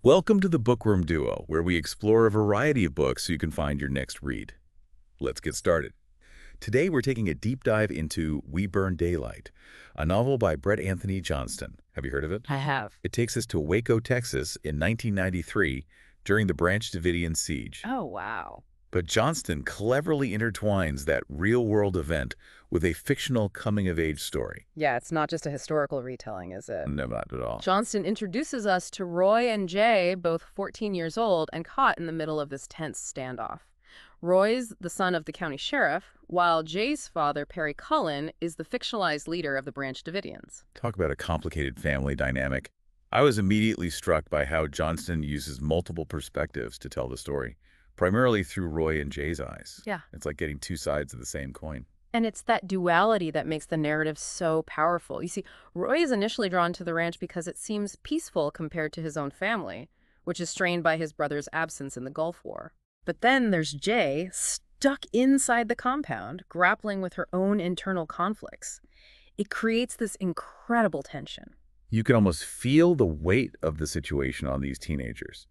Welcome to the Bookworm Duo, where we explore a variety of books so you can find your next read. Let's get started. Today we're taking a deep dive into We Burn Daylight, a novel by Bret Anthony Johnston. Have you heard of it? I have. It takes us to Waco, Texas in 1993 during the Branch Davidian siege. Oh, wow. But Johnston cleverly intertwines that real-world event with a fictional coming-of-age story. Yeah, it's not just a historical retelling, is it? No, not at all. Johnston introduces us to Roy and Jaye, both 14 years old and caught in the middle of this tense standoff. Roy's the son of the county sheriff, while Jaye's father, Perry Cullen, is the fictionalized leader of the Branch Davidians. Talk about a complicated family dynamic. I was immediately struck by how Johnston uses multiple perspectives to tell the story, primarily through Roy and Jaye's eyes. Yeah. It's like getting two sides of the same coin. And it's that duality that makes the narrative so powerful. You see, Roy is initially drawn to the ranch because it seems peaceful compared to his own family, which is strained by his brother's absence in the Gulf War. But then there's Jaye, stuck inside the compound, grappling with her own internal conflicts. It creates this incredible tension. You can almost feel the weight of the situation on these teenagers.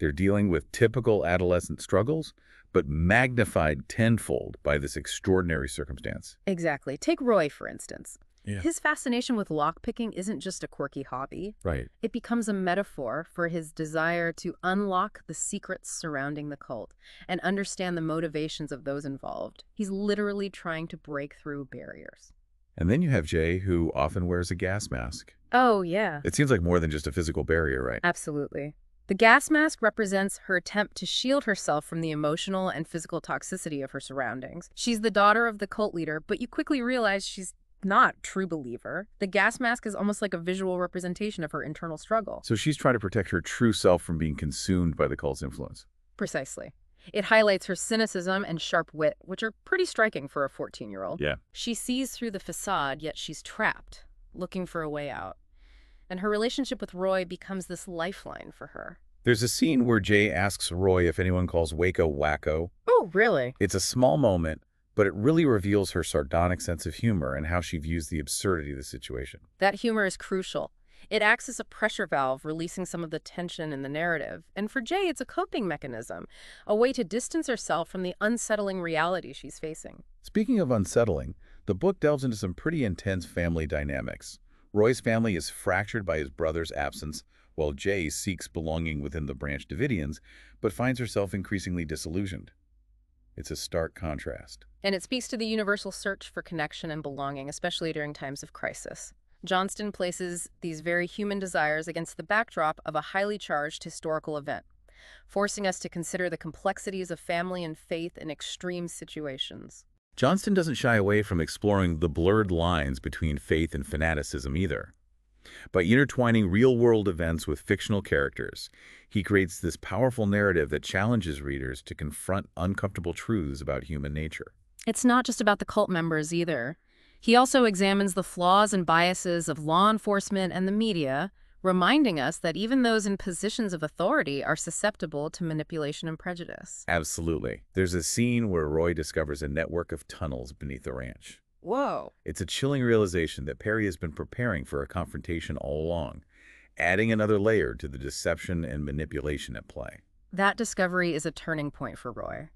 They're dealing with typical adolescent struggles, but magnified tenfold by this extraordinary circumstance. Exactly. Take Roy, for instance. Yeah. His fascination with lockpicking isn't just a quirky hobby. Right. It becomes a metaphor for his desire to unlock the secrets surrounding the cult and understand the motivations of those involved. He's literally trying to break through barriers. And then you have Jaye, who often wears a gas mask. Oh, yeah. It seems like more than just a physical barrier, right? Absolutely. The gas mask represents her attempt to shield herself from the emotional and physical toxicity of her surroundings. She's the daughter of the cult leader, but you quickly realize she's not a true believer. The gas mask is almost like a visual representation of her internal struggle. So she's trying to protect her true self from being consumed by the cult's influence. Precisely. It highlights her cynicism and sharp wit, which are pretty striking for a 14-year-old. Yeah. She sees through the facade, yet she's trapped, looking for a way out. And her relationship with Roy becomes this lifeline for her. There's a scene where Jaye asks Roy if anyone calls Waco Waco. Oh, really? It's a small moment, but it really reveals her sardonic sense of humor and how she views the absurdity of the situation. That humor is crucial. It acts as a pressure valve, releasing some of the tension in the narrative. And for Jaye, it's a coping mechanism, a way to distance herself from the unsettling reality she's facing. Speaking of unsettling, the book delves into some pretty intense family dynamics. Roy's family is fractured by his brother's absence, while Jaye seeks belonging within the Branch Davidians, but finds herself increasingly disillusioned. It's a stark contrast. And it speaks to the universal search for connection and belonging, especially during times of crisis. Johnston places these very human desires against the backdrop of a highly charged historical event, forcing us to consider the complexities of family and faith in extreme situations. Johnston doesn't shy away from exploring the blurred lines between faith and fanaticism either. By intertwining real-world events with fictional characters, he creates this powerful narrative that challenges readers to confront uncomfortable truths about human nature. It's not just about the cult members either. He also examines the flaws and biases of law enforcement and the media, reminding us that even those in positions of authority are susceptible to manipulation and prejudice. Absolutely. There's a scene where Roy discovers a network of tunnels beneath the ranch. Whoa. It's a chilling realization that Perry has been preparing for a confrontation all along, adding another layer to the deception and manipulation at play. That discovery is a turning point for Roy.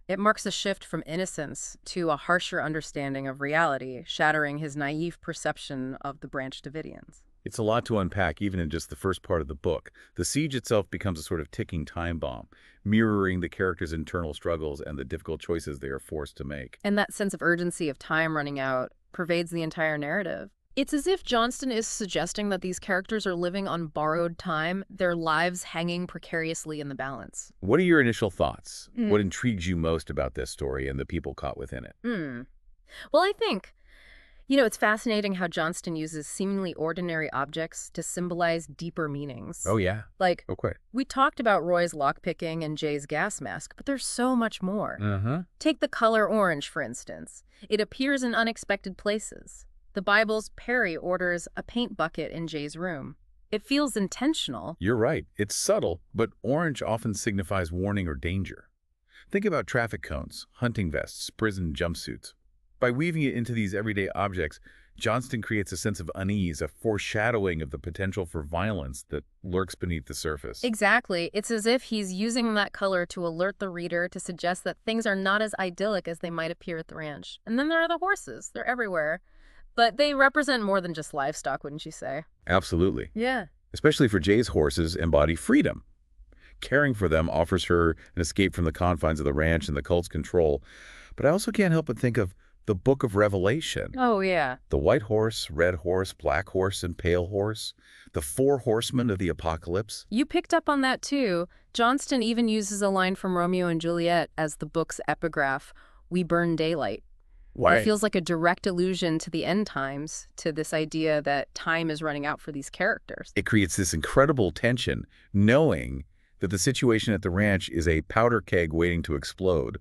It marks a shift from innocence to a harsher understanding of reality, shattering his naive perception of the Branch Davidians. It's a lot to unpack even in just the first part of the book. The siege itself becomes a sort of ticking time bomb, mirroring the characters' internal struggles and the difficult choices they are forced to make. And that sense of urgency of time running out pervades the entire narrative. It's as if Johnston is suggesting that these characters are living on borrowed time, their lives hanging precariously in the balance. What are your initial thoughts? What intrigues you most about this story and the people caught within it? Well, I think, it's fascinating how Johnston uses seemingly ordinary objects to symbolize deeper meanings. Oh, yeah. Like, Okay. we talked about Roy's lockpicking and Jaye's gas mask, but there's so much more. Take the color orange, for instance. It appears in unexpected places. The Bible's Perry orders a paint bucket in Jaye's room. It feels intentional. You're right. It's subtle, but orange often signifies warning or danger. Think about traffic cones, hunting vests, prison jumpsuits. By weaving it into these everyday objects, Johnston creates a sense of unease, a foreshadowing of the potential for violence that lurks beneath the surface. Exactly. It's as if he's using that color to alert the reader, to suggest that things are not as idyllic as they might appear at the ranch. And then there are the horses. They're everywhere. But they represent more than just livestock, wouldn't you say? Absolutely. Yeah. Especially for Jaye's horses embody freedom. Caring for them offers her an escape from the confines of the ranch and the cult's control. But I also can't help but think of the Book of Revelation. Oh, yeah. The white horse, red horse, black horse, and pale horse. The four horsemen of the apocalypse. You picked up on that, too. Johnston even uses a line from Romeo and Juliet as the book's epigraph, "We burn daylight." Why? It feels like a direct allusion to the end times, to this idea that time is running out for these characters. It creates this incredible tension, knowing that the situation at the ranch is a powder keg waiting to explode.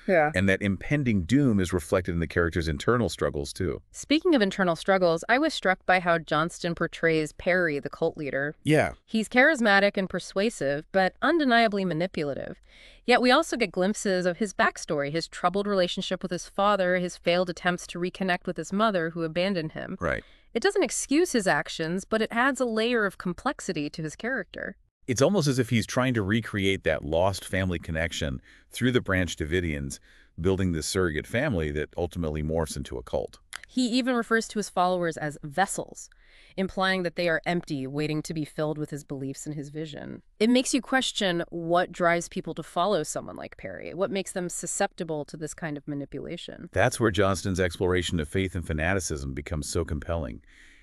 Yeah. And that impending doom is reflected in the character's internal struggles, too. Speaking of internal struggles, I was struck by how Johnston portrays Perry, the cult leader. Yeah. He's charismatic and persuasive, but undeniably manipulative. Yet we also get glimpses of his backstory, his troubled relationship with his father, his failed attempts to reconnect with his mother, who abandoned him. Right. It doesn't excuse his actions, but it adds a layer of complexity to his character. It's almost as if he's trying to recreate that lost family connection through the Branch Davidians, building this surrogate family that ultimately morphs into a cult. He even refers to his followers as vessels, implying that they are empty, waiting to be filled with his beliefs and his vision. It makes you question what drives people to follow someone like Perry, what makes them susceptible to this kind of manipulation. That's where Johnston's exploration of faith and fanaticism becomes so compelling.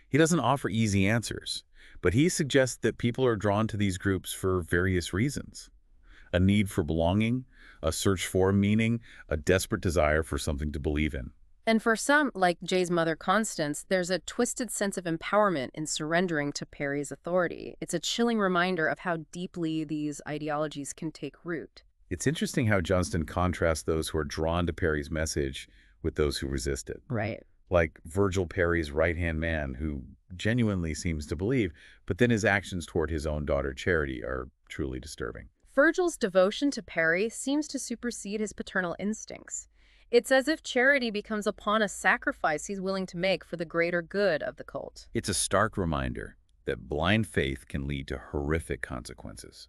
He doesn't offer easy answers, but he suggests that people are drawn to these groups for various reasons. A need for belonging, a search for meaning, a desperate desire for something to believe in. And for some, like Jaye's mother Constance, there's a twisted sense of empowerment in surrendering to Perry's authority. It's a chilling reminder of how deeply these ideologies can take root. It's interesting how Johnston contrasts those who are drawn to Perry's message with those who resist it. Right. Like Virgil Perry's right-hand man, who genuinely seems to believe, but then his actions toward his own daughter Charity are truly disturbing. Virgil's devotion to Perry seems to supersede his paternal instincts. It's as if Charity becomes a pawn, a sacrifice he's willing to make for the greater good of the cult. It's a stark reminder that blind faith can lead to horrific consequences.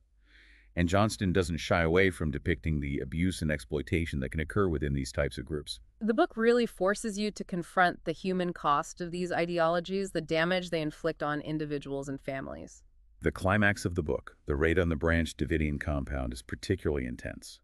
And Johnston doesn't shy away from depicting the abuse and exploitation that can occur within these types of groups. The book really forces you to confront the human cost of these ideologies, the damage they inflict on individuals and families. The climax of the book, the raid on the Branch Davidian compound, is particularly intense.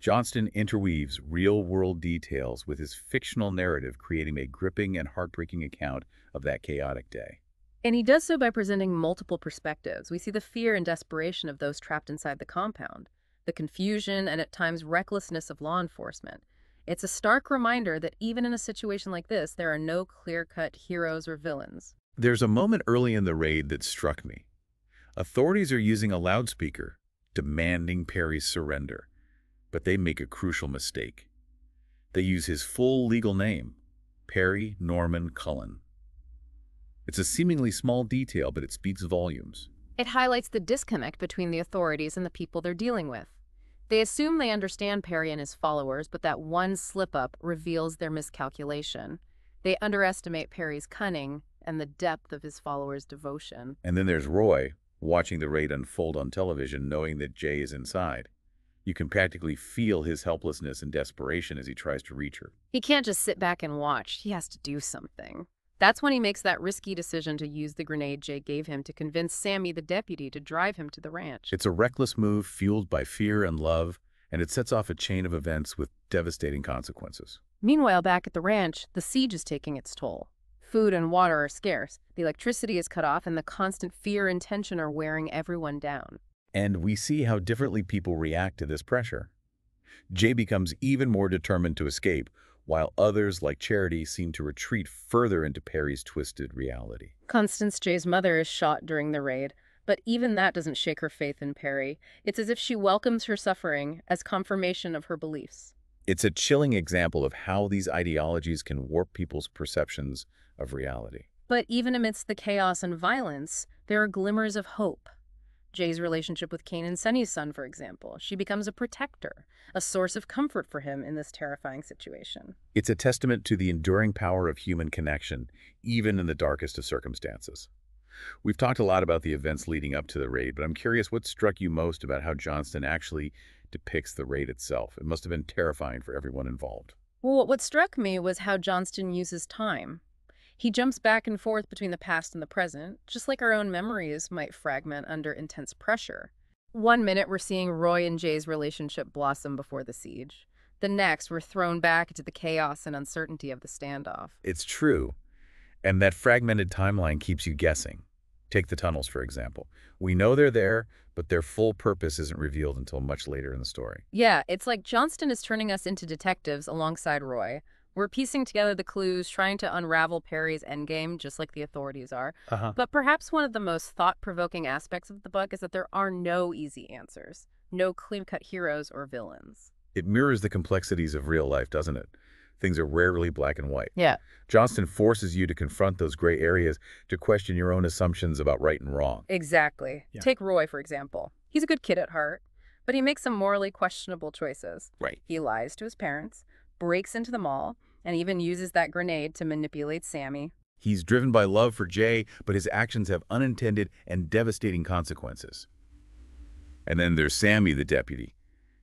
Johnston interweaves real-world details with his fictional narrative, creating a gripping and heartbreaking account of that chaotic day. And he does so by presenting multiple perspectives. We see the fear and desperation of those trapped inside the compound, the confusion and at times recklessness of law enforcement. It's a stark reminder that even in a situation like this, there are no clear-cut heroes or villains. There's a moment early in the raid that struck me. Authorities are using a loudspeaker, demanding Perry's surrender, but they make a crucial mistake. They use his full legal name, Perry Norman Cullen. It's a seemingly small detail, but it speaks volumes. It highlights the disconnect between the authorities and the people they're dealing with. They assume they understand Perry and his followers, but that one slip-up reveals their miscalculation. They underestimate Perry's cunning and the depth of his followers' devotion. And then there's Roy, watching the raid unfold on television, knowing that Jaye is inside. You can practically feel his helplessness and desperation as he tries to reach her. He can't just sit back and watch. He has to do something. That's when he makes that risky decision to use the grenade Jaye gave him to convince Sammy, the deputy, to drive him to the ranch. It's a reckless move fueled by fear and love, and it sets off a chain of events with devastating consequences. Meanwhile, back at the ranch, the siege is taking its toll. Food and water are scarce, the electricity is cut off, and the constant fear and tension are wearing everyone down. And we see how differently people react to this pressure. Jaye becomes even more determined to escape, while others, like Charity, seem to retreat further into Perry's twisted reality. Constance, Jaye's mother, is shot during the raid, but even that doesn't shake her faith in Perry. It's as if she welcomes her suffering as confirmation of her beliefs. It's a chilling example of how these ideologies can warp people's perceptions of reality. But even amidst the chaos and violence, there are glimmers of hope. Jay's relationship with Cain and Sunny's son, for example. She becomes a protector, a source of comfort for him in this terrifying situation. It's a testament to the enduring power of human connection, even in the darkest of circumstances. We've talked a lot about the events leading up to the raid, but I'm curious what struck you most about how Johnston actually depicts the raid itself. It must have been terrifying for everyone involved. Well, what struck me was how Johnston uses time. He jumps back and forth between the past and the present, just like our own memories might fragment under intense pressure. One minute we're seeing Roy and Jay's relationship blossom before the siege. The next, we're thrown back into the chaos and uncertainty of the standoff. It's true, and that fragmented timeline keeps you guessing. Take the tunnels, for example. We know they're there, but their full purpose isn't revealed until much later in the story. Yeah, it's like Johnston is turning us into detectives alongside Roy. We're piecing together the clues, trying to unravel Perry's endgame, just like the authorities are. But perhaps one of the most thought-provoking aspects of the book is that there are no easy answers, no clean-cut heroes or villains. It mirrors the complexities of real life, doesn't it? Things are rarely black and white. Yeah. Johnston forces you to confront those gray areas, to question your own assumptions about right and wrong. Exactly. Yeah. Take Roy, for example. He's a good kid at heart, but he makes some morally questionable choices. Right. He lies to his parents, breaks into the mall, and even uses that grenade to manipulate Sammy. He's driven by love for Jay, but his actions have unintended and devastating consequences. And then there's Sammy, the deputy.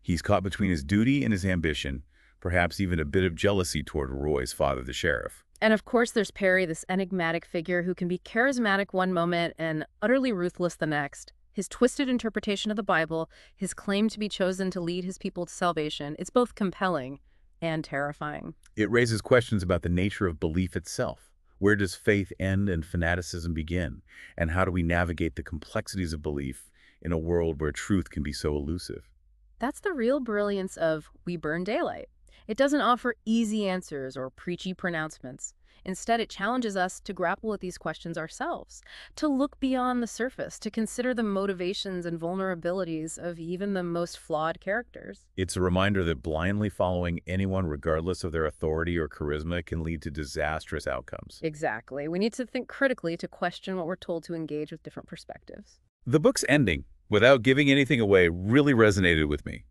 He's caught between his duty and his ambition, perhaps even a bit of jealousy toward Roy's father, the sheriff. And of course there's Perry, this enigmatic figure who can be charismatic one moment and utterly ruthless the next. His twisted interpretation of the Bible, his claim to be chosen to lead his people to salvation, it's both compelling and terrifying. It raises questions about the nature of belief itself. Where does faith end and fanaticism begin? And how do we navigate the complexities of belief in a world where truth can be so elusive? That's the real brilliance of We Burn Daylight. It doesn't offer easy answers or preachy pronouncements. Instead, it challenges us to grapple with these questions ourselves, to look beyond the surface, to consider the motivations and vulnerabilities of even the most flawed characters. It's a reminder that blindly following anyone, regardless of their authority or charisma, can lead to disastrous outcomes. Exactly. We need to think critically to question what we're told to engage with different perspectives. The book's ending, without giving anything away, really resonated with me.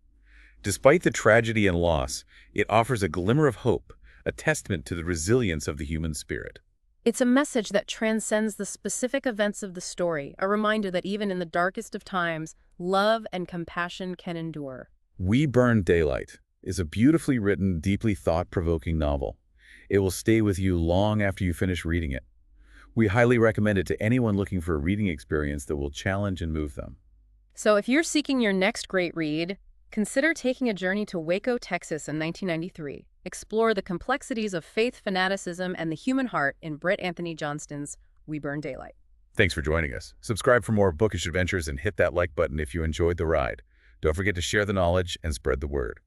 Despite the tragedy and loss, it offers a glimmer of hope, a testament to the resilience of the human spirit. It's a message that transcends the specific events of the story, a reminder that even in the darkest of times, love and compassion can endure. We Burn Daylight is a beautifully written, deeply thought-provoking novel. It will stay with you long after you finish reading it. We highly recommend it to anyone looking for a reading experience that will challenge and move them. So if you're seeking your next great read, consider taking a journey to Waco, Texas in 1993. Explore the complexities of faith, fanaticism, and the human heart in Bret Anthony Johnston's We Burn Daylight. Thanks for joining us. Subscribe for more bookish adventures and hit that like button if you enjoyed the ride. Don't forget to share the knowledge and spread the word.